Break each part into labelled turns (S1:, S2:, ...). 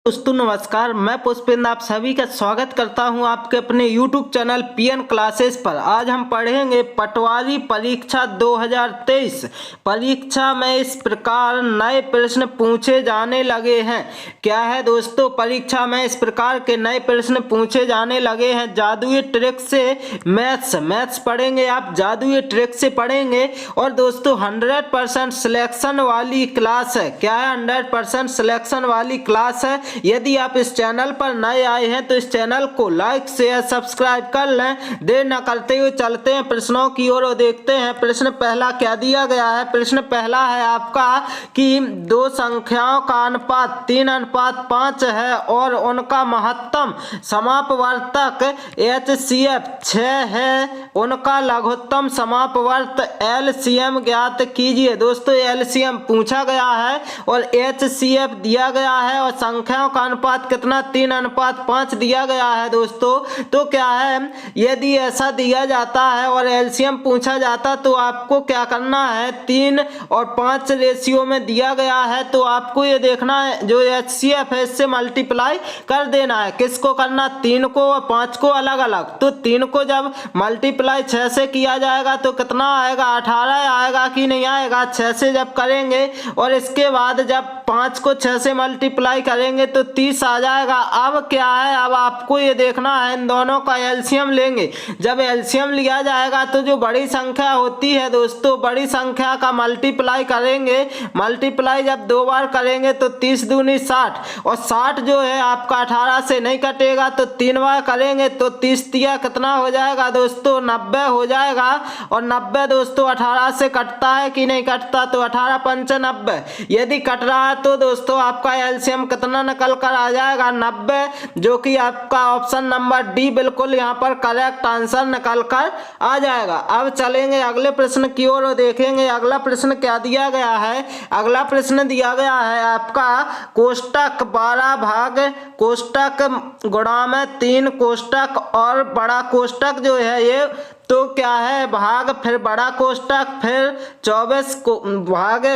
S1: दोस्तों नमस्कार, मैं पुष्पेंद्र आप सभी का स्वागत करता हूं आपके अपने YouTube चैनल पीएन क्लासेस पर। आज हम पढ़ेंगे पटवारी परीक्षा 2023। परीक्षा में इस प्रकार नए प्रश्न पूछे जाने लगे हैं। क्या है दोस्तों, परीक्षा में इस प्रकार के नए प्रश्न पूछे जाने लगे हैं। जादुई ट्रिक से मैथ्स पढ़ेंगे, आप जादुई ट्रिक से पढ़ेंगे। और दोस्तों 100% सिलेक्शन वाली क्लास है। क्या है? 100% सिलेक्शन वाली क्लास है। यदि आप इस चैनल पर नए आए हैं तो इस चैनल को लाइक शेयर सब्सक्राइब कर लें। देर न करते हुए चलते हैं प्रश्नों की ओर और देखते हैं प्रश्न पहला क्या दिया गया है। प्रश्न पहला है आपका कि दो संख्याओं का अनुपात 3:5 है और उनका महत्तम समापवर्तक HCF 6 है। उनका लघुत्तम समापवर्त LCM ज्ञात कीजिए। दोस्तों LCM पूछा गया है और HCF दिया गया है और संख्याओं का अनुपात कितना 3:5 दिया गया है। दोस्तों तो क्या है, यदि ऐसा दिया जाता है और एलसीएम पूछा जाता तो आपको क्या करना है, 3 और 5 रेशियो में दिया गया है तो आपको ये देखना है जो HCF है इससे मल्टीप्लाई कर देना है। किसको करना? 3 को और 5 को अलग अलग। तो 3 को जब मल्टीप्लाई 6 से किया जाएगा तो कितना आएगा? 18 आएगा कि नहीं आएगा? 6 से जब करेंगे और इसके बाद जब 5 को 6 से मल्टीप्लाई करेंगे तो 30 आ जाएगा। अब क्या है, अब आपको ये देखना है इन दोनों का एलसीएम लेंगे। जब एलसीएम लिया जाएगा तो जो बड़ी संख्या होती है दोस्तों, बड़ी संख्या का मल्टीप्लाई करेंगे। मल्टीप्लाई जब 2 बार करेंगे तो 30 दूनी 60 और 60 जो है आपका 18 से नहीं कटेगा तो 3 बार करेंगे तो 30 तिया कितना हो जाएगा दोस्तों? 90 हो जाएगा। और 90 दोस्तों 18 से कटता है कि नहीं कटता? तो 18 पंच 90। यदि कट रहा है तो दोस्तों आपका एलसीएम कितना निकल कर आ जाएगा? 90, जो कि आपका ऑप्शन नंबर डी बिल्कुल यहाँ पर करेक्ट आंसर निकल कर आ जाएगा। अब चलेंगे अगले प्रश्न की ओर और देखेंगे अगला प्रश्न क्या दिया गया है। अगला प्रश्न दिया गया है आपका कोष्टक 12 भाग कोष्टक गुणा में 3 कोष्टक और बड़ा कोष्टक जो है ये तो क्या है भाग, फिर बड़ा कोष्टक, फिर 24 को भाग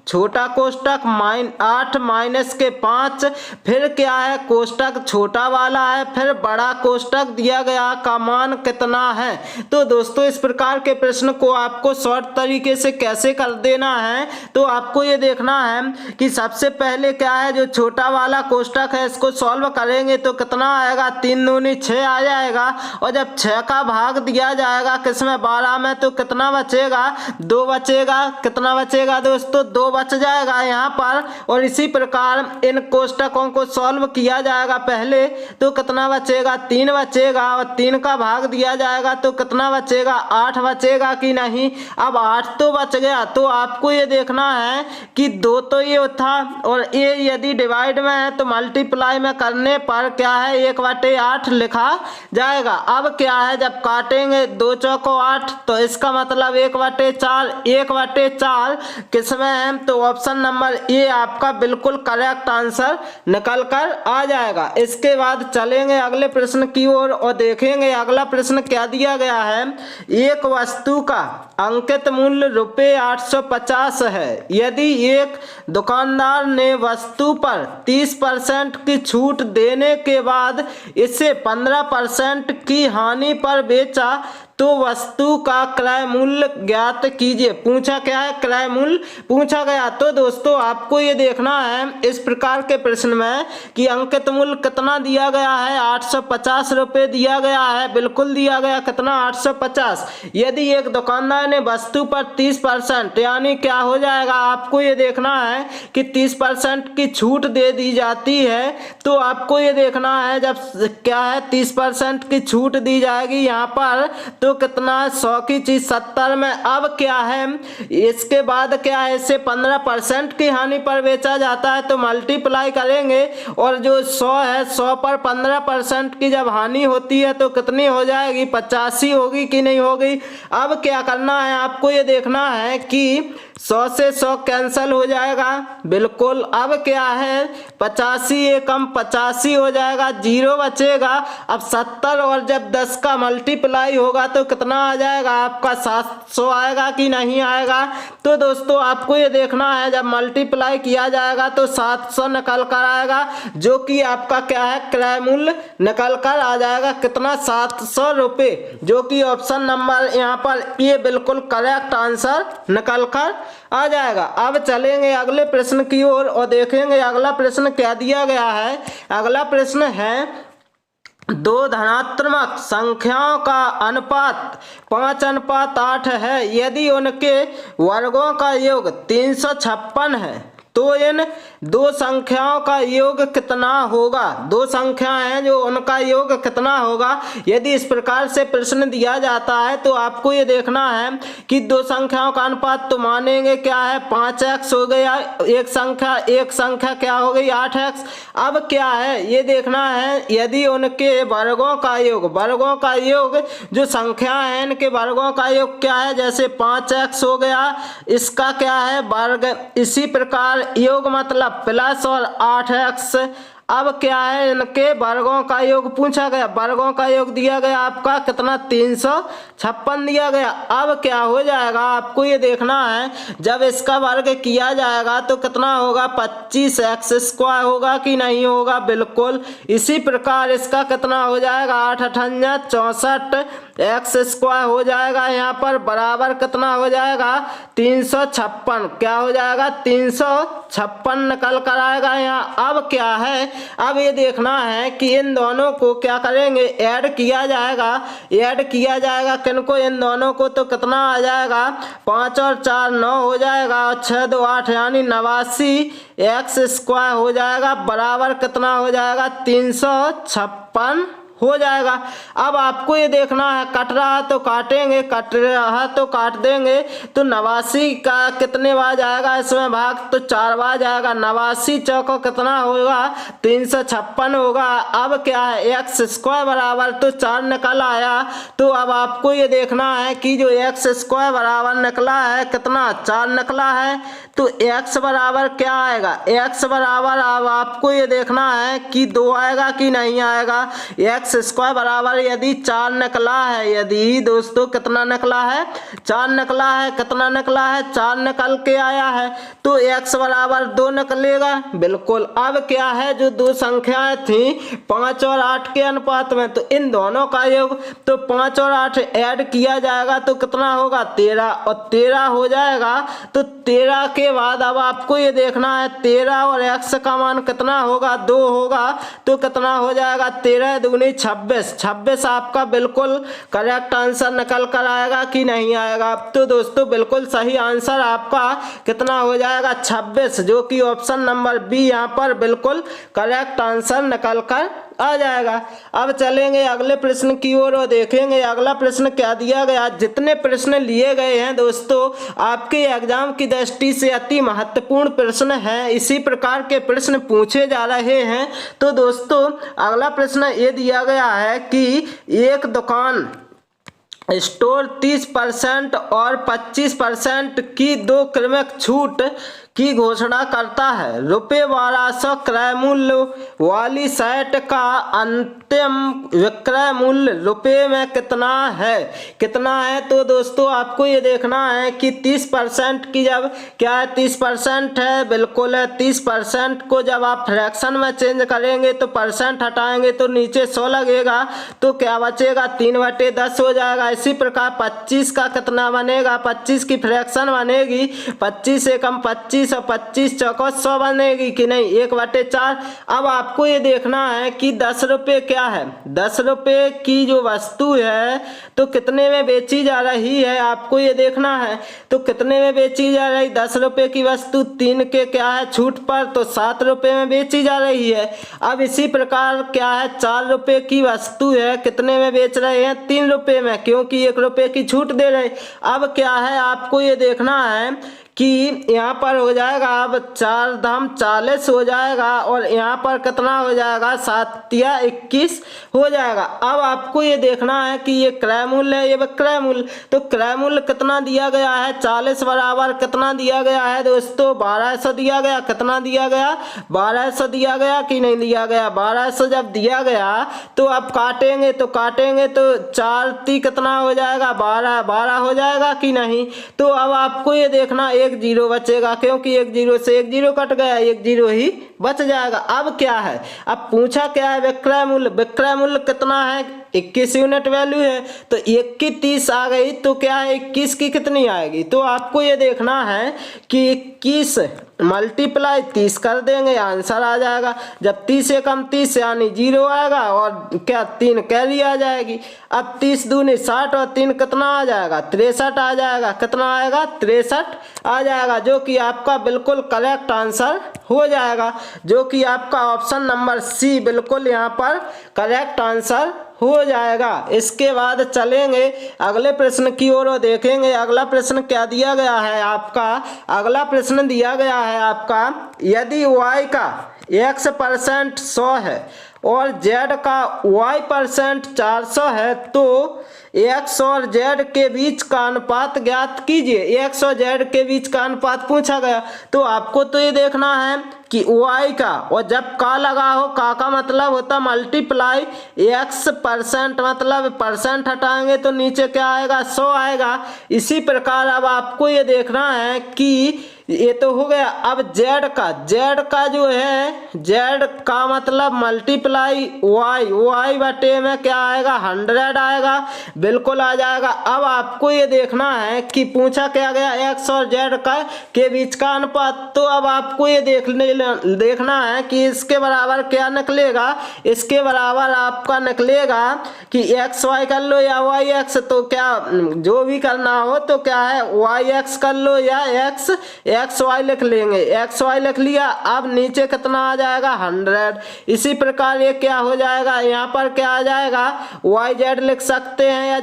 S1: छोटा कोष्टक 8 माइनस के 5, फिर क्या है कोष्टक छोटा वाला है, फिर बड़ा कोष्टक दिया गया का मान कितना है। तो दोस्तों इस प्रकार के प्रश्न को आपको शॉर्ट तरीके से कैसे कर देना है, तो आपको ये देखना है कि सबसे पहले क्या है जो छोटा वाला कोष्टक है इसको सॉल्व करेंगे तो कितना आएगा? 3 दूनी 6 आ जाएगा। और जब 6 का भाग दिया जाएगा किसमें? 12 में, तो कितना बचेगा? 2 बचेगा। कितना बचेगा दोस्तों? 2 बच जाएगा यहाँ पर। और इसी प्रकार इन कोष्टकों को सॉल्व किया जाएगा पहले तो कितना बचेगा? 3 बचेगा। और 3 का भाग दिया जाएगा तो कितना बचेगा? 8 बचेगा कि नहीं? अब 8 तो बच गया। तो आपको ये देखना है कि 2 तो ये था और ये यदि डिवाइड में है तो मल्टीप्लाई में करने पर क्या है 1/8 लिखा जाएगा। अब क्या है जब काटेंगे 2 चौको 8 तो इसका मतलब 1/4 1/4 किसमें है? तो ऑप्शन नंबर ए आपका बिल्कुल करेक्ट आंसर निकल कर आ जाएगा। इसके बाद चलेंगे अगले प्रश्न की ओर और देखेंगे अगला प्रश्न क्या दिया गया है। एक वस्तु का अंकित मूल्य ₹850 है। यदि एक दुकानदार ने वस्तु पर 30% की छूट देने के बाद इसे 15% की हानि पर बेचा तो वस्तु का क्रय मूल्य ज्ञात कीजिए। पूछा क्या है? क्रय मूल्य पूछा गया। तो दोस्तों आपको ये देखना है इस प्रकार के प्रश्न में कि अंकित मूल्य कितना दिया गया है? 850 रुपये दिया गया है। बिल्कुल दिया गया। कितना? 850। यदि एक दुकानदार ने वस्तु पर 30% यानी क्या हो जाएगा, आपको ये देखना है कि 30% की छूट दे दी जाती है तो आपको ये देखना है जब क्या है 30% की छूट दी जाएगी यहाँ पर तो कितना 100 की चीज 70 में। अब क्या है इसके बाद क्या है इसे 15% की हानि पर बेचा जाता है तो मल्टीप्लाई करेंगे और जो 100 है 100 पर 15% की जब हानि होती है तो कितनी हो जाएगी? 85 होगी कि नहीं होगी? अब क्या करना है आपको ये देखना है कि 100 से 100 कैंसिल हो जाएगा, बिल्कुल। अब क्या है 85 एकम 85 हो जाएगा, 0 बचेगा। अब 70 और जब 10 का मल्टीप्लाई होगा तो कितना आ जाएगा आपका 700 आएगा कि नहीं आएगा। तो दोस्तों आपको ये देखना है जब मल्टीप्लाई किया जाएगा तो 700 निकल कर आएगा, जो कि आपका क्या है क्रय मूल्य निकल कर आ जाएगा कितना 700 रुपये, जो कि ऑप्शन नंबर यहाँ पर ये बिल्कुल करेक्ट आंसर निकल कर आ जाएगा। अब चलेंगे अगले प्रश्न की ओर और देखेंगे अगला प्रश्न क्या दिया गया है। अगला प्रश्न है 2 धनात्मक संख्याओं का अनुपात 5:8 है। यदि उनके वर्गों का योग 356 है तो इन 2 संख्याओं का योग कितना होगा। 2 संख्याएं हैं जो उनका योग कितना होगा। यदि इस प्रकार से प्रश्न दिया जाता है तो आपको ये देखना है कि 2 संख्याओं का अनुपात तो मानेंगे क्या है 5x हो गया, एक संख्या क्या हो गई 8x। अब क्या है ये देखना है यदि उनके वर्गों का योग जो संख्या है इनके वर्गों का योग क्या है, जैसे 5x हो गया इसका क्या है वर्ग, इसी प्रकार योग मतलब प्लस और 8x। अब क्या है इनके वर्गों का योग पूछा गया, वर्गों का योग दिया गया आपका कितना 356 दिया गया। अब क्या हो जाएगा आपको ये देखना है जब इसका वर्ग किया जाएगा तो कितना होगा 25x² होगा कि नहीं होगा, बिल्कुल। इसी प्रकार इसका कितना हो जाएगा 8×8 64 x² हो जाएगा, यहाँ पर बराबर कितना हो जाएगा 356, क्या हो जाएगा 356 निकल कर आएगा यहाँ। अब क्या है अब ये देखना है कि इन दोनों को क्या करेंगे ऐड किया जाएगा किनको, इन दोनों को, तो कितना आ जाएगा 5 और 4 9 हो जाएगा और 6 2 8 यानी 89 x² हो जाएगा, बराबर कितना हो जाएगा 356 हो जाएगा। अब आपको ये देखना है कट रहा तो काटेंगे, कट रहा तो काट देंगे। तो 89 का कितने बार जाएगा इसमें भाग, तो 4 बार जाएगा। 89 चौको कितना होगा 356 होगा। अब क्या है x² बराबर तो 4 निकल आया। तो अब आपको ये देखना है कि जो x² बराबर निकला है कितना 4 निकला है, तो x बराबर क्या आएगा, x बराबर अब आपको ये देखना है कि 2 आएगा कि नहीं आएगा। x² बराबर यदि 4 निकला है, यदि दोस्तों कितना निकला है 4 निकला है, कितना निकला है 4 निकल के आया है, तो x बराबर 2 निकलेगा, बिल्कुल। अब क्या है जो 2 संख्याएं थी 5 और 8 के अनुपात में, तो इन दोनों का योग, तो 5 और 8 ऐड किया जाएगा तो कितना होगा 13 और 13 हो जाएगा। तो 13 के बाद अब आपको ये देखना है 13 और x का मान कितना होगा 2 होगा, तो कितना हो जाएगा 13 दूनी 26, 26 आपका बिल्कुल करेक्ट आंसर निकल कर आएगा कि नहीं आएगा। तो दोस्तों बिल्कुल सही आंसर आपका कितना हो जाएगा 26, जो कि ऑप्शन नंबर बी यहाँ पर बिल्कुल करेक्ट आंसर निकल कर आ जाएगा। अब चलेंगे अगले प्रश्न की ओर और देखेंगे अगला प्रश्न क्या दिया गया। जितने प्रश्न लिए गए हैं दोस्तों आपके एग्जाम की दृष्टि से अति महत्वपूर्ण प्रश्न है, इसी प्रकार के प्रश्न पूछे जा रहे हैं। तो दोस्तों अगला प्रश्न ये दिया गया है कि एक दुकान स्टोर 30% और 25% की 2 क्रमिक छूट की घोषणा करता है। ₹1200 क्रय मूल्य वाली शर्ट का अंतिम विक्रय मूल्य रुपये में कितना है। तो दोस्तों आपको ये देखना है कि 30% की जब क्या है 30% है, बिल्कुल है। 30% को जब आप फ्रैक्शन में चेंज करेंगे तो परसेंट हटाएंगे तो नीचे 100 लगेगा, तो क्या बचेगा 3/10 हो जाएगा। इसी प्रकार 25 का कितना बनेगा, 25 की फ्रैक्शन बनेगी 25 एकम 25 और 25 चौको 100 बनेगी कि नहीं 1/4। अब आपको ये देखना है कि 10 रुपये क्या है, 10 रुपये की जो वस्तु है तो कितने में बेची जा रही है, आपको ये देखना है। तो कितने में बेची जा रही 10 रुपये की वस्तु 3 के क्या है छूट पर, तो 7 रुपये में बेची जा रही है। अब इसी प्रकार क्या है 4 रुपये की वस्तु है, कितने में बेच रहे हैं 3 रुपये में, क्योंकि 1 रुपये की छूट दे रहे। अब क्या है आपको ये देखना है कि यहाँ पर हो जाएगा अब 4 धाम 40 हो जाएगा और यहाँ पर कितना हो जाएगा 7 या 21 हो जाएगा। अब आपको ये देखना है कि ये क्रय मूल्य है, ये विक्रय मूल्य। तो क्रय मूल्य कितना दिया गया है, 40 बराबर कितना दिया गया है दोस्तों, 1200 दिया गया। कितना दिया गया, 1200 दिया गया कि नहीं दिया गया। 1200 जब दिया गया तो अब काटेंगे तो 4 × 3 कितना हो जाएगा, 12 हो जाएगा कि नहीं। तो अब आपको ये देखना 1 0 बचेगा, क्योंकि 1 0 से 1 0 कट गया, 1 0 ही बच जाएगा। अब क्या है, अब पूछा क्या है, विक्रय मूल्य। विक्रय मूल्य कितना है, 21 यूनिट वैल्यू है। तो 1 की 30 आ गई तो क्या है 21 की कितनी आएगी। तो आपको ये देखना है कि 21 मल्टीप्लाई 30 कर देंगे, आंसर आ जाएगा। जब 30 से कम 30 यानी 0 आएगा और क्या 3 कैरी आ जाएगी। अब 30 दूनी 60 और 3 कितना आ जाएगा, 63 आ जाएगा। कितना आएगा, 63 आ जाएगा, जो कि आपका बिल्कुल करेक्ट आंसर हो जाएगा, जो कि आपका ऑप्शन नंबर सी बिल्कुल यहाँ पर करेक्ट आंसर हो जाएगा। इसके बाद चलेंगे अगले प्रश्न की ओर और देखेंगे अगला प्रश्न क्या दिया गया है आपका। अगला प्रश्न दिया गया है आपका, यदि y का x% 100 है और z का y% 400 है तो x और z के बीच का अनुपात ज्ञात कीजिए। x और z के बीच का अनुपात पूछा गया। तो आपको तो ये देखना है कि y का, और जब का लगा हो, का मतलब होता मल्टीप्लाई x% मतलब परसेंट हटाएंगे तो नीचे क्या आएगा, 100 आएगा। इसी प्रकार अब आपको ये देखना है कि ये तो हो गया। अब z का जो है, z का मतलब मल्टीप्लाई y बटे में क्या आएगा, 100 आएगा, बिल्कुल आ जाएगा। अब आपको ये देखना है कि पूछा क्या गया, x और z का के बीच का अनुपात। तो अब आपको ये देखना है कि इसके बराबर क्या निकलेगा। इसके बराबर आपका निकलेगा कि x y कर लो या y x, तो क्या जो भी करना हो तो क्या है y x कर लो या x y लिख लेंगे। x y लिख लिया, अब नीचे कितना आ जाएगा, 100। इसी प्रकार ये क्या हो जाएगा, यहाँ पर क्या आ जाएगा, y z लिख सकते हैं या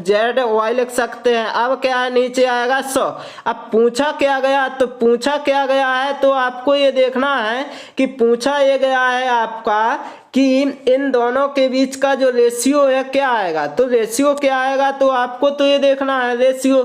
S1: z y लिख सकते हैं। अब क्या है, नीचे आएगा 100। अब पूछा क्या गया, तो पूछा क्या गया है, तो आपको ये देखना है कि पूछा ये गया है आपका कि इन दोनों के बीच का जो रेशियो है क्या आएगा। तो रेशियो क्या आएगा, तो आपको तो ये देखना है रेशियो।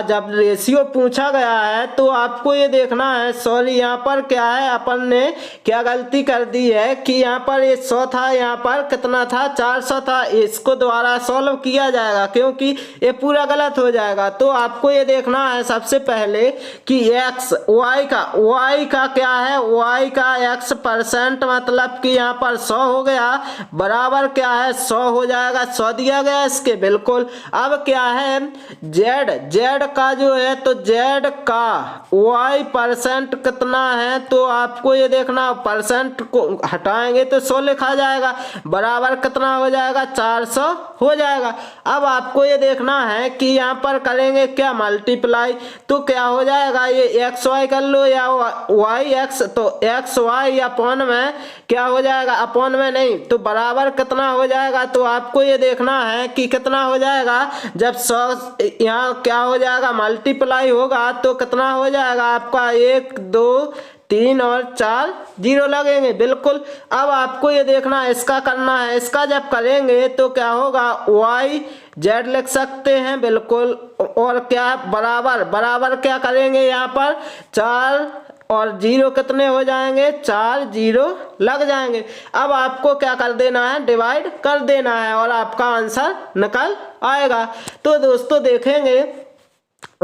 S1: जब रेशियो पूछा गया है तो आपको ये देखना है, सॉरी यहाँ पर क्या है, अपन ने क्या गलती कर दी है कि यहाँ पर ये 100 था, यहाँ पर कितना था, 400 था। इसको दोबारा सॉल्व किया जाएगा क्योंकि ये पूरा गलत हो जाएगा। तो आपको ये देखना है सबसे पहले कि y का क्या है, y का x% मतलब कि यहाँ पर 100 हो गया, बराबर क्या है, 100 हो जाएगा। 100 दिया गया इसके, बिल्कुल। अब क्या है, z का जो है, तो z का y% कितना है, तो आपको ये देखना, परसेंट को हटाएंगे तो 100 लिखा जाएगा, बराबर कितना हो जाएगा, 400 हो जाएगा। अब आपको ये देखना है कि यहाँ पर करेंगे क्या, मल्टीप्लाई। तो क्या हो जाएगा, ये x y कर लो या y x, तो x y अपॉन में क्या हो जाएगा, अपॉन में नहीं तो बराबर कितना हो जाएगा। तो आपको ये देखना है कि कितना हो जाएगा, जब 100 यहाँ क्या हो जाएगा, मल्टीप्लाई होगा तो कितना हो जाएगा आपका, 1 2 3 और 4 0 लगेंगे, बिल्कुल। अब आपको ये देखना है, इसका करना है। इसका जब करेंगे तो क्या होगा, y z लिख सकते हैं, बिल्कुल। और क्या बराबर क्या करेंगे, यहाँ पर 4 और 0 कितने हो जाएंगे, 4 0 लग जाएंगे। अब आपको क्या कर देना है, डिवाइड कर देना है और आपका आंसर निकल आएगा। तो दोस्तों देखेंगे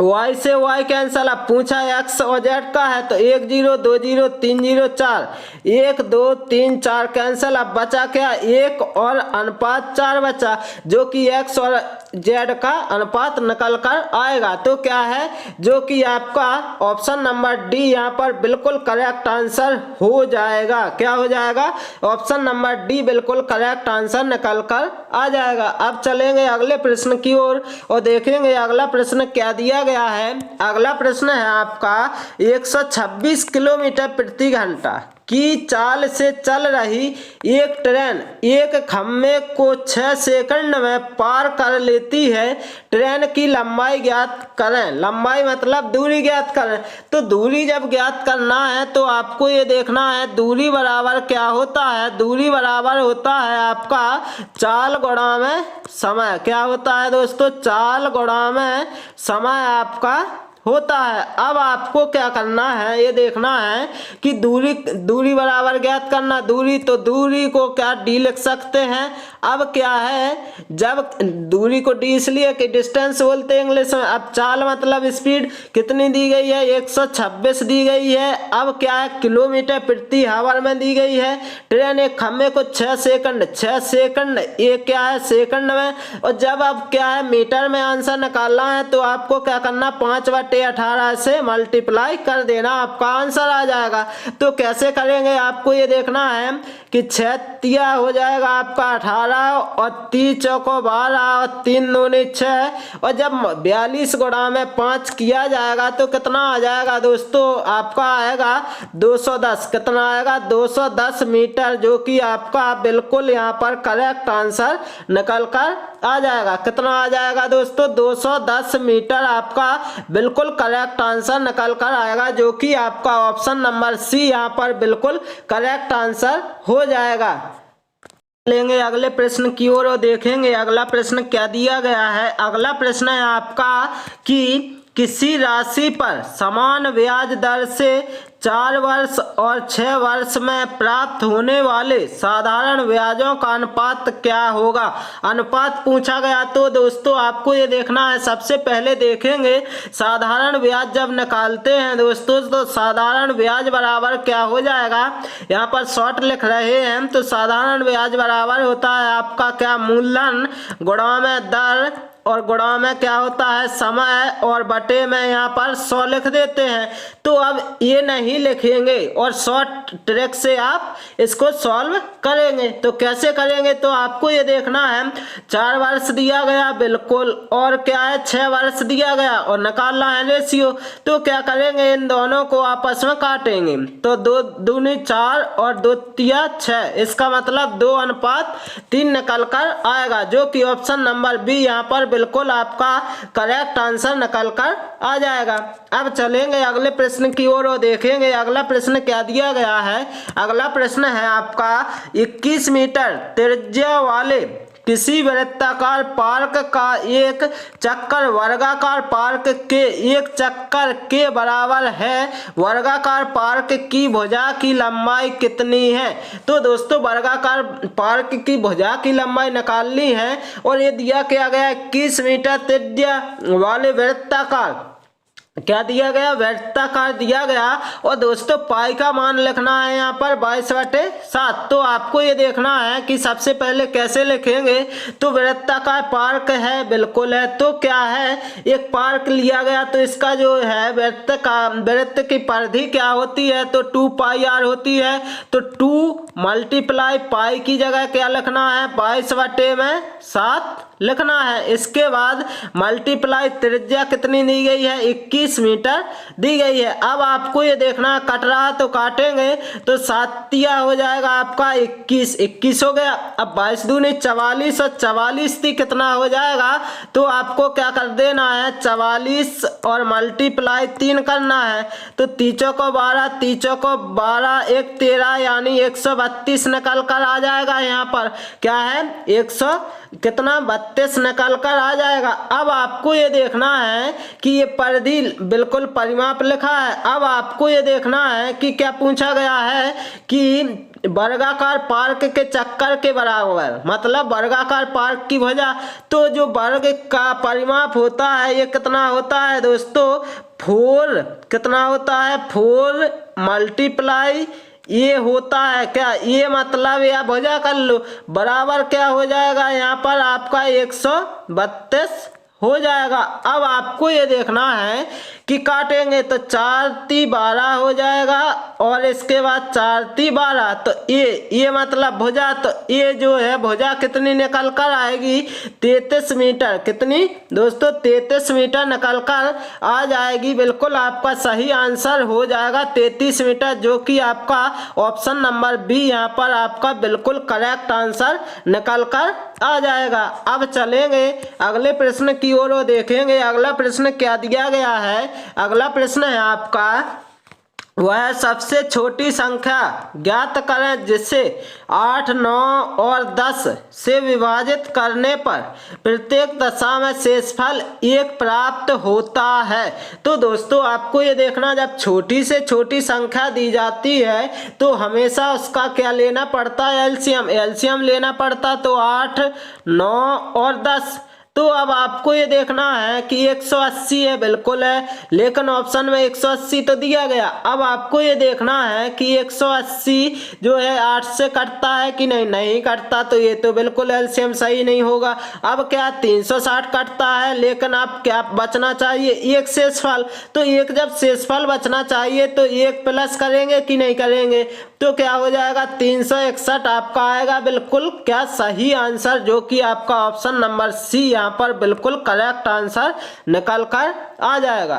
S1: y से y कैंसल। अब पूछा x और z का है तो 1 0 2 0 3 0 4, 1 2 3 4 कैंसल। अब बचा क्या, 1 और अनुपात 4 बचा, जो कि x और z का अनुपात निकल कर आएगा। तो क्या है, जो कि आपका ऑप्शन नंबर डी यहाँ पर बिल्कुल करेक्ट आंसर हो जाएगा। क्या हो जाएगा, ऑप्शन नंबर डी बिल्कुल करेक्ट आंसर निकल कर आ जाएगा। अब चलेंगे अगले प्रश्न की ओर और देखेंगे अगला प्रश्न क्या दिया गया है। अगला प्रश्न है आपका 126 किलोमीटर प्रति घंटा की चाल से चल रही एक ट्रेन एक खम्भे को 6 सेकंड में पार कर लेती है। ट्रेन की लंबाई ज्ञात करें। लंबाई मतलब दूरी ज्ञात करें। तो दूरी जब ज्ञात करना है तो आपको ये देखना है दूरी बराबर क्या होता है। दूरी बराबर होता है आपका चाल गुणा में समय। क्या होता है दोस्तों? चाल गुणा में समय आपका होता है। अब आपको क्या करना है, ये देखना है कि दूरी बराबर ज्ञात करना। दूरी तो दूरी को क्या डी लिख सकते हैं। अब क्या है, जब दूरी को डी इसलिए कि डिस्टेंस बोलते हैं इंग्लिश में। अब चाल मतलब स्पीड कितनी दी गई है, 126 दी गई है। अब क्या है, किलोमीटर प्रति आवर में दी गई है। ट्रेन एक खम्भे को 6 सेकंड ये क्या है सेकंड में। और जब अब क्या है मीटर में आंसर निकालना है तो आपको क्या करना, 5/18 से मल्टीप्लाई कर देना, आपका आंसर आ जाएगा। तो कैसे करेंगे आपको ये देखना है कि 6 तिया हो जाएगा आपका 18 और 30 चौको 12 और 3 दूनी 6 और जब 42 गुणा में 5 किया जाएगा तो कितना आ जाएगा दोस्तों, आपका आएगा 210। कितना आएगा, 210 मीटर, जो कि आपका बिल्कुल यहाँ पर करेक्ट आंसर निकल कर आ जाएगा। कितना आ जाएगा दोस्तों, 210 मीटर आपका बिल्कुल करेक्ट आंसर निकल कर आएगा, जो कि आपका ऑप्शन नंबर सी यहाँ पर बिल्कुल करेक्ट आंसर हो जाएगा। लेंगे अगले प्रश्न की ओर और देखेंगे अगला प्रश्न क्या दिया गया है। अगला प्रश्न है आपका कि किसी राशि पर समान ब्याज दर से 4 वर्ष और 6 वर्ष में प्राप्त होने वाले साधारण ब्याजों का अनुपात क्या होगा। अनुपात पूछा गया तो दोस्तों आपको ये देखना है, सबसे पहले देखेंगे साधारण ब्याज जब निकालते हैं दोस्तों तो साधारण ब्याज बराबर क्या हो जाएगा। यहाँ पर शॉर्ट लिख रहे हैं तो साधारण ब्याज बराबर होता है आपका क्या, मूलधन गुणा में दर और गुणा में क्या होता है समय और बटे में यहाँ पर 100 लिख देते हैं। तो अब ये नहीं लिखेंगे और शॉर्ट ट्रिक से आप इसको सॉल्व करेंगे। तो कैसे करेंगे, तो आपको ये देखना है 4 वर्ष दिया गया बिल्कुल और क्या है 6 वर्ष दिया गया और निकालना है रेशियो। तो क्या करेंगे, इन दोनों को आपस में काटेंगे तो 2 दूनी 4 और 2 तिया 6, इसका मतलब 2:3 निकल कर आएगा, जो कि ऑप्शन नंबर बी यहाँ पर बिल्कुल आपका करेक्ट आंसर निकल कर आ जाएगा। अब चलेंगे अगले प्रश्न की ओर और देखेंगे अगला प्रश्न क्या दिया गया है। अगला प्रश्न है आपका 21 मीटर त्रिज्या वाले किसी वृत्ताकार पार्क का एक चक्कर वर्गाकार पार्क के एक चक्कर के बराबर है। वर्गाकार पार्क की भुजा की लंबाई कितनी है। तो दोस्तों वर्गाकार पार्क की भुजा की लंबाई निकालनी है और ये दिया क्या गया 21 मीटर त्रिज्या वाले वृत्ताकार, क्या दिया गया, वृत्ताकार दिया गया और दोस्तों पाई का मान लिखना है यहाँ पर 22/7। तो आपको ये देखना है कि सबसे पहले कैसे लिखेंगे, तो वृत्ताकार पार्क है बिल्कुल है, तो क्या है एक पार्क लिया गया तो इसका जो है वृत्त की परिधि क्या होती है, तो 2πr होती है। तो 2 मल्टीप्लाई पाई की जगह क्या लिखना है 22/7 लिखना है। इसके बाद मल्टीप्लाई त्रिज्या कितनी दी गई है 21 मीटर दी गई है। अब आपको ये देखना कट रहा तो काटेंगे तो 7 तिया हो जाएगा आपका 21 हो गया। अब 22 दूनी 44 और 44 ती कितना हो जाएगा, तो आपको क्या कर देना है 44 और मल्टीप्लाई 3 करना है। तो 3 को 12 3 को 12 1 13 यानी 132 निकल कर आ जाएगा। यहाँ पर क्या है 132 निकल कर आ जाएगा। अब आपको ये देखना है कि ये परिधि बिल्कुल परिमाप लिखा है। अब आपको ये देखना है कि क्या पूछा गया है कि वर्गाकार पार्क के चक्कर के बराबर, मतलब वर्गाकार पार्क की भुजा। तो जो वर्ग का परिमाप होता है ये कितना होता है दोस्तों 4, कितना होता है 4 मल्टीप्लाई ये होता है क्या, ये मतलब या भुजा कर लो बराबर क्या हो जाएगा यहाँ पर आपका 132 हो जाएगा। अब आपको ये देखना है कि काटेंगे तो 4 × 12 हो जाएगा और इसके बाद 4 × 12 तो ये मतलब भुजा, तो ये जो है भुजा कितनी निकल कर आएगी 33 मीटर। कितनी दोस्तों 33 मीटर निकल कर आ जाएगी। बिल्कुल आपका सही आंसर हो जाएगा 33 मीटर, जो कि आपका ऑप्शन नंबर बी यहाँ पर आपका बिल्कुल करेक्ट आंसर निकल कर आ जाएगा। अब चलेंगे अगले प्रश्न की ओर और देखेंगे अगला प्रश्न क्या दिया गया है। अगला प्रश्न है आपका, वह सबसे छोटी संख्या ज्ञात करें जिसे 8, 9 और 10 से विभाजित करने पर प्रत्येक दशा में शेषफल 1 प्राप्त होता है। तो दोस्तों आपको ये देखना, जब छोटी से छोटी संख्या दी जाती है तो हमेशा उसका क्या लेना पड़ता है, एलसीएम लेना पड़ता। तो 8, 9 और 10, तो अब आपको ये देखना है कि 180 है, बिल्कुल है, लेकिन ऑप्शन में 180 तो दिया गया। अब आपको ये देखना है कि 180 जो है 8 से कटता है कि नहीं कटता, तो ये तो बिल्कुल एलसीएम सही नहीं होगा। अब क्या 360 कटता है, लेकिन अब क्या बचना चाहिए एक शेषफल, तो एक जब शेषफल बचना चाहिए तो एक प्लस करेंगे कि नहीं करेंगे, तो क्या हो जाएगा 361 आपका आएगा बिल्कुल क्या सही आंसर, जो कि आपका ऑप्शन नंबर सी यहाँ पर बिल्कुल करेक्ट आंसर निकल कर आ जाएगा।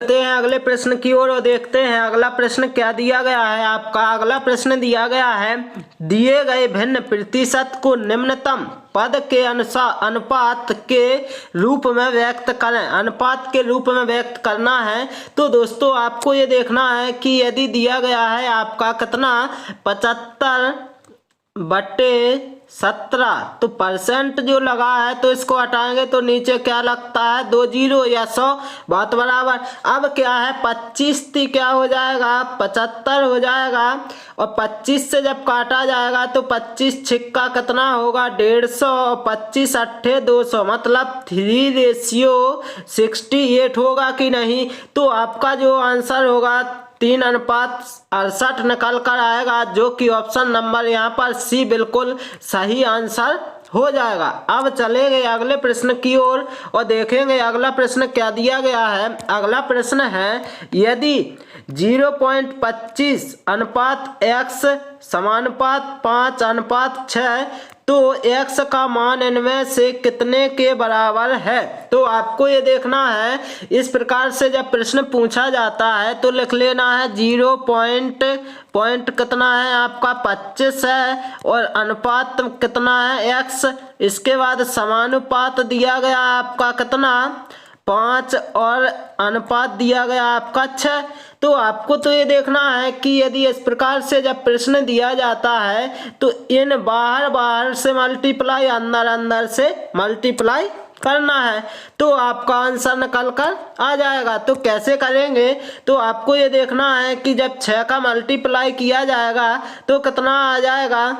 S1: देखते हैं अगले प्रश्न की ओर और देखते हैं अगला प्रश्न क्या दिया गया है आपका। अगला प्रश्न दिया गया है, दिए गए भिन्न प्रतिशत को निम्नतम पद के अनुसार अनुपात के रूप में व्यक्त करें। अनुपात के रूप में व्यक्त करना है। तो दोस्तों आपको ये देखना है कि यदि दिया गया है आपका कितना 75/17, तो परसेंट जो लगा है तो इसको हटाएंगे तो नीचे क्या लगता है 2 0 या 100 बात बराबर। अब क्या है 25 क्या हो जाएगा 75 हो जाएगा, और 25 से जब काटा जाएगा तो 25 छिक्का कितना होगा 150 और 25 अट्ठे 200, मतलब 3:68 होगा कि नहीं। तो आपका जो आंसर होगा 3:68 निकल कर आएगा, जो कि ऑप्शन नंबर यहाँ पर सी बिल्कुल सही आंसर हो जाएगा। अब चलेंगे अगले प्रश्न की ओर और देखेंगे अगला प्रश्न क्या दिया गया है। अगला प्रश्न है, यदि 0.25 अनुपात x समानुपात 5:6 तो x का मान इनमें से कितने के बराबर है। तो आपको ये देखना है, इस प्रकार से जब प्रश्न पूछा जाता है तो लिख लेना है 0 पॉइंट कितना है आपका 25 है, और अनुपात कितना है x, इसके बाद समानुपात दिया गया आपका कितना 5 और अनुपात दिया गया आपका 6। तो आपको तो ये देखना है कि यदि इस प्रकार से जब प्रश्न दिया जाता है तो इन बाहर से मल्टीप्लाई अंदर से मल्टीप्लाई करना है, तो आपका आंसर निकल कर आ जाएगा। तो कैसे करेंगे, तो आपको ये देखना है कि जब 6 का मल्टीप्लाई किया जाएगा तो कितना आ जाएगा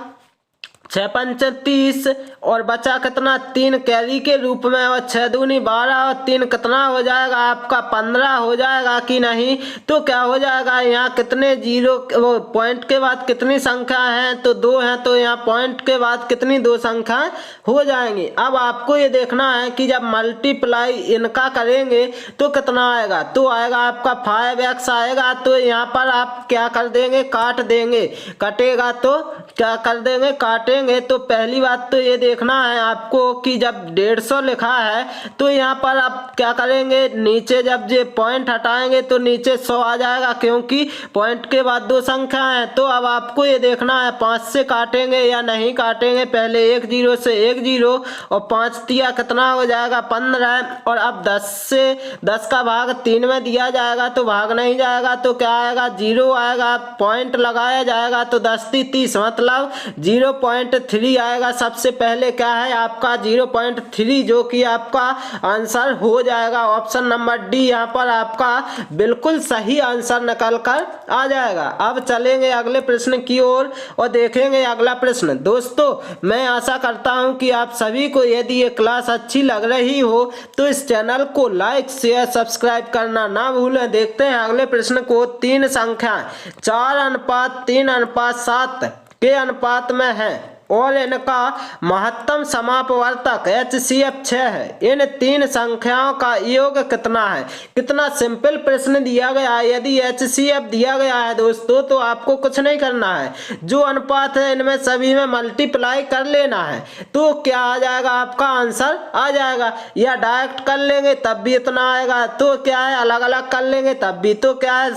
S1: 6 पंच 30 और बचा कितना 3 कैरी के रूप में, और 6 दूनी 12 और 3 कितना हो जाएगा आपका 15 हो जाएगा कि नहीं। तो क्या हो जाएगा यहाँ कितने जीरो वो पॉइंट के बाद कितनी संख्या है तो 2 है, तो यहाँ पॉइंट के बाद कितनी 2 संख्याएं हो जाएंगी। अब आपको ये देखना है कि जब मल्टीप्लाई इनका करेंगे तो कितना आएगा, तो आएगा आपका 5x आएगा। तो यहाँ पर आप क्या कर देंगे काट देंगे, कटेगा तो क्या कर देंगे काटेंगे। तो पहली बात तो ये देखना है आपको कि जब 150 लिखा है तो यहाँ पर आप क्या करेंगे नीचे जब ये पॉइंट हटाएंगे तो नीचे 100 आ जाएगा, क्योंकि पॉइंट के बाद 2 संख्या है। तो अब आपको ये देखना है 5 से काटेंगे या नहीं काटेंगे, पहले 1 0 से 1 0 और 5 दिया कितना हो जाएगा 15, और अब 10 का भाग 3 में दिया जाएगा तो भाग नहीं जाएगा, तो क्या आएगा 0 आएगा, पॉइंट लगाया जाएगा तो 10 × 30 मतलब 0.3 आएगा। सबसे पहले क्या है आपका 0.3, जो कि आपका आंसर हो जाएगा ऑप्शन नंबर डी, यहाँ पर आपका बिल्कुल सही आंसर निकल कर आ जाएगा। अब चलेंगे अगले प्रश्न की ओर और देखेंगे अगला प्रश्न। दोस्तों मैं आशा करता हूं कि आप सभी को यदि ये क्लास अच्छी लग रही हो तो इस चैनल को लाइक शेयर सब्सक्राइब करना ना भूलें। देखते हैं अगले प्रश्न को। 3 संख्या 4:3:7 के अनुपात में है और इनका महत्तम समापवर्तक HCF 6 है। इन तीन संख्याओं का योग कितना है? कितना सिंपल प्रश्न दिया गया है। यदि HCF दिया गया है दोस्तों तो आपको कुछ नहीं करना है, जो अनुपात है इनमें सभी में मल्टीप्लाई कर लेना है, तो क्या आ जाएगा? आपका आंसर आ जाएगा। या डायरेक्ट कर लेंगे तब भी इतना आएगा, तो क्या है अलग अलग कर लेंगे तब भी, तो क्या है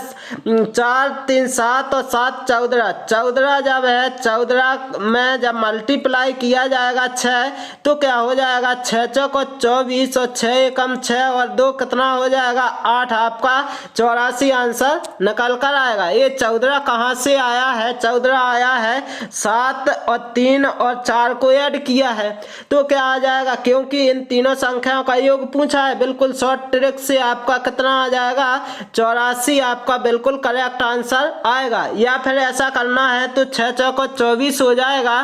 S1: 4 3 7 और 7 14। 14 जब है 14 में जब मल्टीप्लाई किया जाएगा 6 तो क्या हो जाएगा? 6 चौको 24 और 6 एकम 6 और 2 कितना हो जाएगा? 8। आपका 84 आंसर निकल कर आएगा। ये 14 कहाँ से आया है? 14 आया है 7 और 3 और 4 को ऐड किया है, तो क्या आ जाएगा? क्योंकि इन तीनों संख्याओं का योग पूछा है, बिल्कुल शॉर्ट ट्रिक से आपका कितना आ जाएगा? 84 आपका बिल्कुल करेक्ट आंसर आएगा। या फिर ऐसा करना है तो 6 चौको 24 हो जाएगा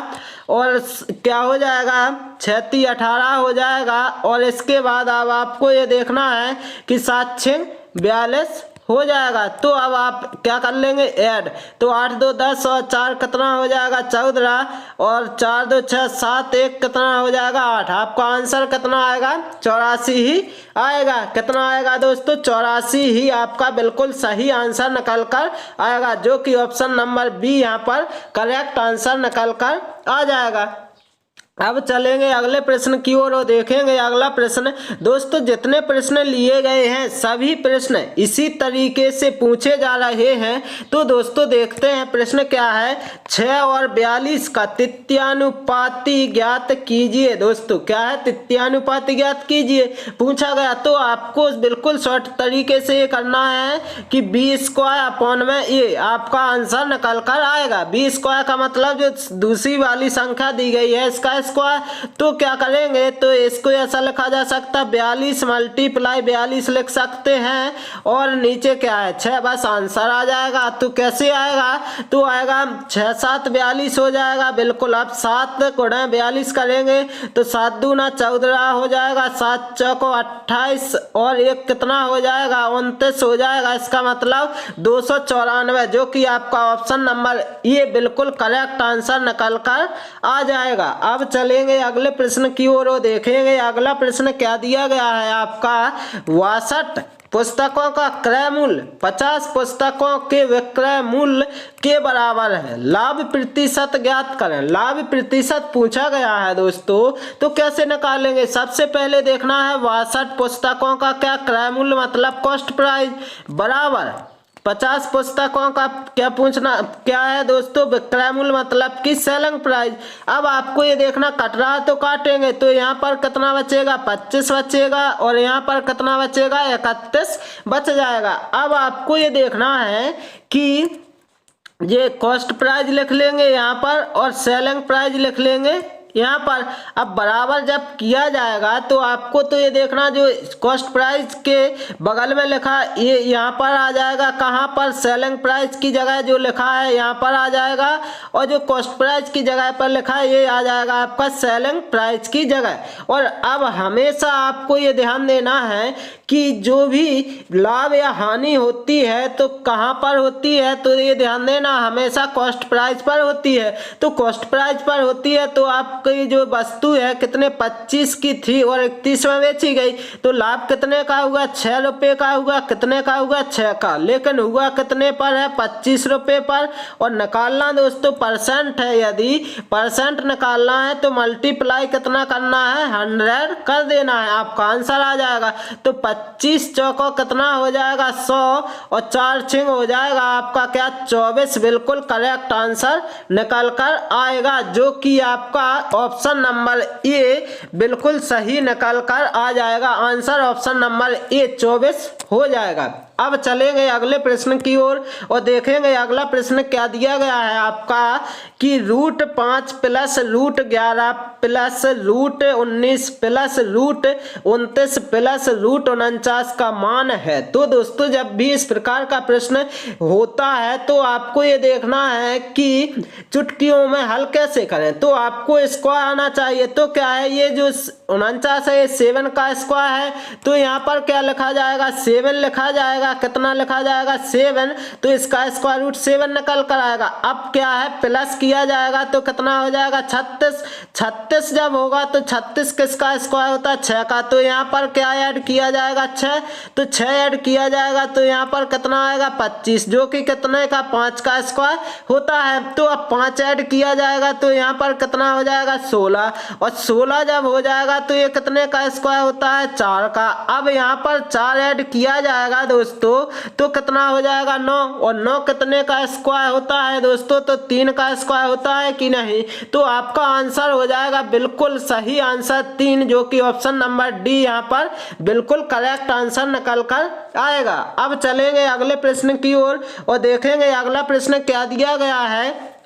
S1: और क्या हो जाएगा? 6 3 18 हो जाएगा। और इसके बाद अब आपको ये देखना है कि 7 6 42 हो जाएगा। तो अब आप क्या कर लेंगे? ऐड। तो 8 2 10 और 4 कितना हो जाएगा? 14 और 4 2 6 7 1 कितना हो जाएगा? 8। आपका आंसर कितना आएगा? 84 ही आएगा। कितना आएगा दोस्तों? 84 ही आपका बिल्कुल सही आंसर निकल कर आएगा, जो कि ऑप्शन नंबर बी यहाँ पर करेक्ट आंसर निकल कर आ जाएगा। अब चलेंगे अगले प्रश्न की ओर और देखेंगे अगला प्रश्न। दोस्तों जितने प्रश्न लिए गए हैं सभी प्रश्न इसी तरीके से पूछे जा रहे हैं। तो दोस्तों देखते हैं प्रश्न क्या है। 6 और 42 का तृतीयानुपाती ज्ञात कीजिए। दोस्तों क्या है? तृतीयानुपाती ज्ञात कीजिए पूछा गया। तो आपको बिल्कुल शॉर्ट तरीके से ये करना है कि b² अपॉन में ये आपका आंसर निकल कर आएगा। b² का मतलब जो दूसरी वाली संख्या दी गई है इसका स्क्वायर, तो क्या करेंगे? तो इसको ऐसा लिखा जा सकता है 42 मल्टीप्लाई 42 लिख सकते हैं और नीचे क्या है 6, बस आंसर आ जाएगा। तो कैसे आएगा? तो आएगा 6 7 42 हो जाएगा बिल्कुल। अब 7 गुणा 42 करेंगे तो 7 दूना 14 हो जाएगा, 7 चौको 28 और 1 कितना हो जाएगा? 29 हो जाएगा। इसका मतलब 294, जो कि आपका ऑप्शन नंबर ये बिल्कुल करेक्ट आंसर निकल कर आ जाएगा। अब चलेंगे अगले प्रश्न की ओर और देखेंगे अगला प्रश्न क्या दिया गया है। आपका 62 पुस्तकों का क्रय मूल्य 50 पुस्तकों के विक्रय मूल्य के बराबर है। लाभ प्रतिशत ज्ञात करें। लाभ प्रतिशत पूछा गया है दोस्तों, तो कैसे निकालेंगे? सबसे पहले देखना है 62 पुस्तकों का क्या क्रय मूल्य मतलब कॉस्ट प्राइस बराबर 50 पुस्तकों का क्या पूछना क्या है दोस्तों? विक्रय मूल्य मतलब कि सेलिंग प्राइस। अब आपको ये देखना कट रहा है तो काटेंगे, तो यहाँ पर कितना बचेगा? 25 बचेगा और यहाँ पर कितना बचेगा? 31 बच जाएगा। अब आपको ये देखना है कि ये कॉस्ट प्राइस लिख लेंगे यहाँ पर और सेलिंग प्राइस लिख लेंगे यहाँ पर। अब बराबर जब किया जाएगा तो आपको तो ये देखना जो कॉस्ट प्राइस के बगल में लिखा ये यहाँ पर आ जाएगा। कहाँ पर? सेलिंग प्राइस की जगह जो लिखा है यहाँ पर आ जाएगा और जो कॉस्ट प्राइस की जगह पर लिखा है ये आ जाएगा आपका सेलिंग प्राइस की जगह। और अब हमेशा आपको ये ध्यान देना है कि जो भी लाभ या हानि होती है तो कहाँ पर होती है? तो ये ध्यान देना हमेशा कॉस्ट प्राइस पर होती है। तो कॉस्ट प्राइस पर होती है तो आपकी जो वस्तु है कितने 25 की थी और 31 में बेची गई, तो लाभ कितने का हुआ? 6 रुपये का हुआ। कितने का हुआ? 6 का। लेकिन हुआ कितने पर है? 25 रुपये पर। और निकालना दोस्तों परसेंट है। यदि परसेंट निकालना है तो मल्टीप्लाई कितना करना है? 100 कर देना है, आपका आंसर आ जाएगा। तो 25 चौको कितना हो जाएगा? 100 और 4 6 हो जाएगा आपका क्या? 24 बिल्कुल करेक्ट आंसर निकल कर आएगा, जो कि आपका ऑप्शन नंबर ए बिल्कुल सही निकल कर आ जाएगा। आंसर ऑप्शन नंबर ए 24 हो जाएगा। अब चलेंगे अगले प्रश्न की ओर और देखेंगे अगला प्रश्न क्या दिया गया है आपका कि √5 प्लस √11 प्लस √19 प्लस √29 प्लस √49 का मान है। तो दोस्तों जब भी इस प्रकार का प्रश्न होता है तो आपको ये देखना है कि चुटकियों में हल कैसे करें। तो आपको स्क्वायर आना चाहिए। तो क्या है? ये जो 49 है ये 7 का स्क्वायर है, तो यहाँ पर क्या लिखा जाएगा? 7 लिखा जाएगा। जाएगा, कितना लिखा जाएगा 7, तो इसका स्क्वायर रूट 7 निकल कर आएगा। अब क्या है, प्लस किया जाएगा तो कितना हो जाएगा 36। 36 जब होगा तो 36 किसका स्क्वायर होता है 6 का, तो यहाँ पर क्या ऐड किया जाएगा 6, तो 6 ऐड किया जाएगा तो यहाँ पर कितना आएगा 25, जो कि कितने का 5 का स्क्वायर होता है। तो अब 5 ऐड किया जाएगा तो यहाँ पर कितना हो जाएगा 16, और 16 जब हो जाएगा तो ये कितने का स्क्वायर होता है 4 का। अब यहाँ पर 4 ऐड किया जाएगा दोस्तों तो कितना हो जाएगा 9, और 9 कितने का स्क्वायर होता है दोस्तों, तो 3 का स्क्वायर होता है कि नहीं। तो आपका आंसर हो जाएगा बिल्कुल सही आंसर 3, जो कि ऑप्शन नंबर डी यहाँ पर बिल्कुल करेक्ट आंसर निकल कर आएगा। अब चलेंगे अगले प्रश्न की ओर और देखेंगे अगला प्रश्न क्या दिया गया है।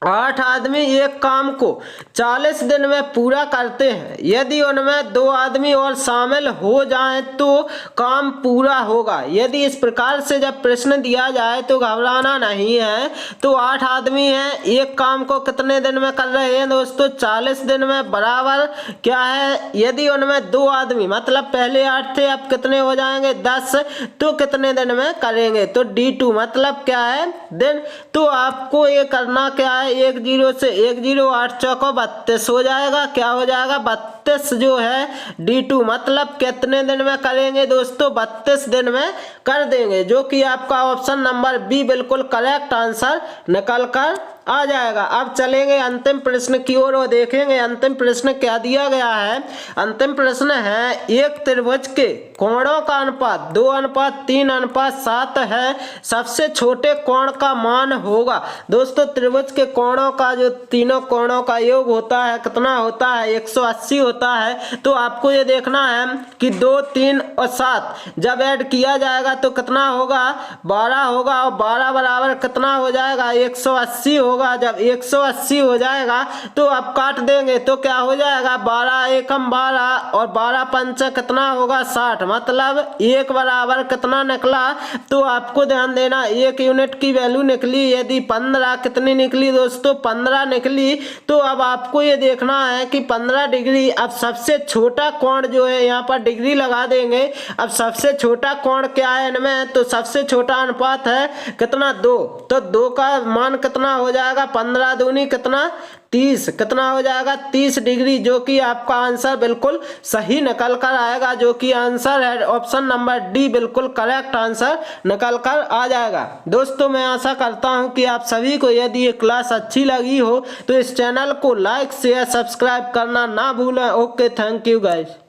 S1: 8 आदमी एक काम को 40 दिन में पूरा करते हैं, यदि उनमें 2 आदमी और शामिल हो जाएं तो काम पूरा होगा। यदि इस प्रकार से जब प्रश्न दिया जाए तो घबराना नहीं है। तो 8 आदमी हैं, एक काम को कितने दिन में कर रहे हैं दोस्तों 40 दिन में, बराबर क्या है, यदि उनमें 2 आदमी मतलब पहले 8 थे अब कितने हो जाएंगे 10, तो कितने दिन में करेंगे, तो D2 मतलब क्या है दिन। तो आपको ये करना क्या है, 1 0 से 1 0, 8 चौको 32 हो जाएगा, क्या हो जाएगा 32 जो है D2 मतलब कितने दिन में करेंगे दोस्तों 32 दिन में कर देंगे, जो कि आपका ऑप्शन नंबर बी बिल्कुल करेक्ट आंसर निकल कर आ जाएगा। अब चलेंगे अंतिम प्रश्न की ओर और देखेंगे अंतिम प्रश्न क्या दिया गया है। अंतिम प्रश्न है, एक त्रिभुज के कोणों का अनुपात 2:3:7 है, सबसे छोटे कोण का मान होगा। दोस्तों त्रिभुज के कोणों का जो तीनों कोणों का योग होता है कितना होता है 180 होता है। तो आपको ये देखना है कि 2, 3 और 7 जब ऐड किया जाएगा तो कितना होगा 12 होगा, और 12 बराबर कितना हो जाएगा 180 होगा। जब 180 हो जाएगा तो आप काट देंगे तो क्या हो जाएगा 12 एकम 12 और 12 पंच कितना होगा 60, मतलब 1 बराबर कितना निकला। तो आपको ध्यान देना 1 यूनिट की वैल्यू निकली, यदि 15 कितनी निकली दोस्तों 15 निकली। तो अब आपको ये देखना है कि 15 डिग्री, अब सबसे छोटा कोण जो है यहाँ पर डिग्री लगा देंगे। अब सबसे छोटा कोण क्या है इनमें, तो सबसे छोटा अनुपात है कितना 2, तो 2 का मान कितना हो जाएगा 15 दूनी कितना 30, कितना हो जाएगा 30 डिग्री, जो कि आपका आंसर बिल्कुल सही निकल कर आएगा, जो कि आंसर है ऑप्शन नंबर डी बिल्कुल करेक्ट आंसर निकल कर आ जाएगा। दोस्तों मैं आशा करता हूं कि आप सभी को यदि ये क्लास अच्छी लगी हो तो इस चैनल को लाइक शेयर सब्सक्राइब करना ना भूलें। Okay, thank you guys.